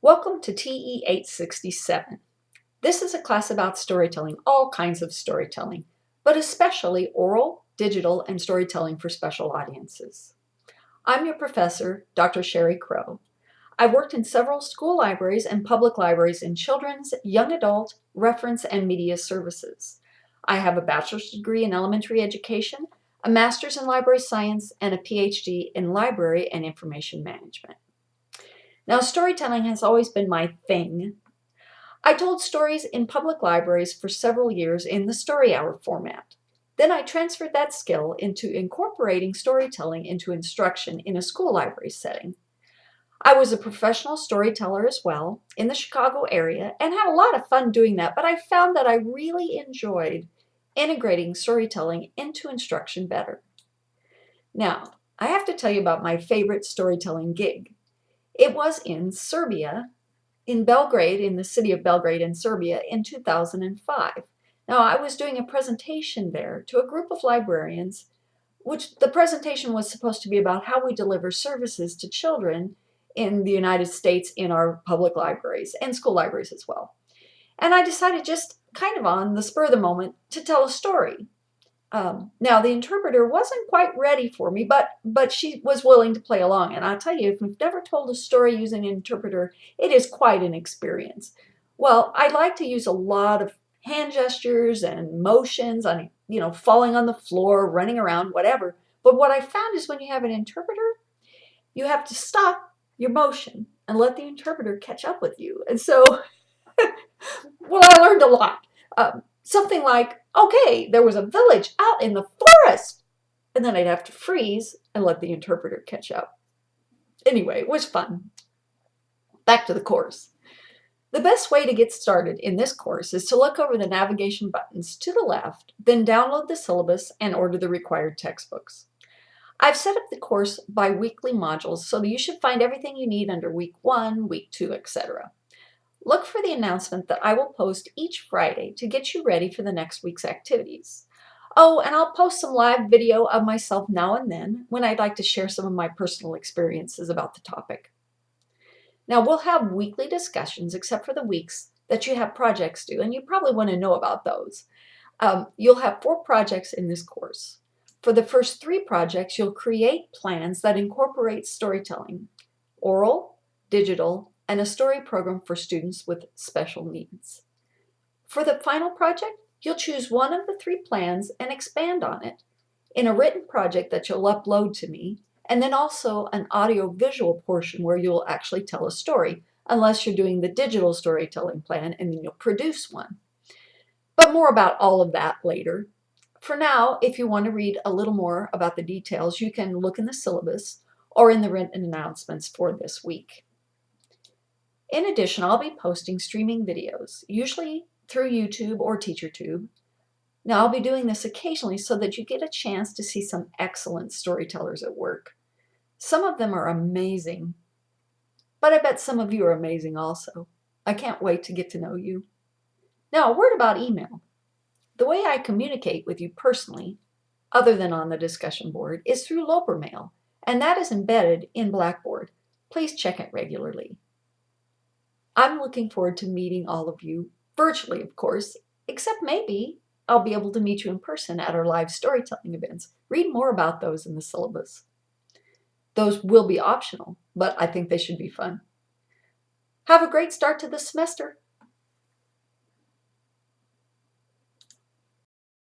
Welcome to TE 867. This is a class about storytelling, all kinds of storytelling, but especially oral, digital, and storytelling for special audiences. I'm your professor, Dr. Sherry Crow. I've worked in several school libraries and public libraries in children's, young adult, reference, and media services. I have a bachelor's degree in elementary education, a master's in library science, and a PhD in library and information management. Now, storytelling has always been my thing. I told stories in public libraries for several years in the story hour format. Then I transferred that skill into incorporating storytelling into instruction in a school library setting. I was a professional storyteller as well in the Chicago area and had a lot of fun doing that, but I found that I really enjoyed integrating storytelling into instruction better. Now, I have to tell you about my favorite storytelling gig. It was in Serbia, in Belgrade, in the city of Belgrade in Serbia in 2005. Now, I was doing a presentation there to a group of librarians, which the presentation was supposed to be about how we deliver services to children in the United States in our public libraries and school libraries as well. And I decided just kind of on the spur of the moment to tell a story. Now, the interpreter wasn't quite ready for me, but she was willing to play along. And I'll tell you, if you've never told a story using an interpreter, it is quite an experience. Well, I like to use a lot of hand gestures and motions on, falling on the floor, running around, whatever. But what I found is when you have an interpreter, you have to stop your motion and let the interpreter catch up with you. And so, well, I learned a lot. Something like, okay, there was a village out in the forest. And then I'd have to freeze and let the interpreter catch up. Anyway, it was fun. Back to the course. The best way to get started in this course is to look over the navigation buttons to the left, then download the syllabus and order the required textbooks. I've set up the course by weekly modules, so you should find everything you need under week 1, week 2, etc. Look for the announcement that I will post each Friday to get you ready for the next week's activities. Oh, and I'll post some live video of myself now and then when I'd like to share some of my personal experiences about the topic. Now, we'll have weekly discussions except for the weeks that you have projects due, and you probably want to know about those. You'll have 4 projects in this course. For the first 3 projects, you'll create plans that incorporate storytelling, oral, digital, and a story program for students with special needs. For the final project, you'll choose one of the 3 plans and expand on it in a written project that you'll upload to me, and then also an audio-visual portion where you'll actually tell a story, unless you're doing the digital storytelling plan and then you'll produce one. But more about all of that later. For now, if you want to read a little more about the details, you can look in the syllabus or in the written announcements for this week. In addition, I'll be posting streaming videos, usually through YouTube or TeacherTube. Now, I'll be doing this occasionally so that you get a chance to see some excellent storytellers at work. Some of them are amazing, but I bet some of you are amazing also. I can't wait to get to know you. Now, a word about email. The way I communicate with you personally, other than on the discussion board, is through Loper Mail, and that is embedded in Blackboard. Please check it regularly. I'm looking forward to meeting all of you, virtually of course, except maybe I'll be able to meet you in person at our live storytelling events. Read more about those in the syllabus. Those will be optional, but I think they should be fun. Have a great start to the semester.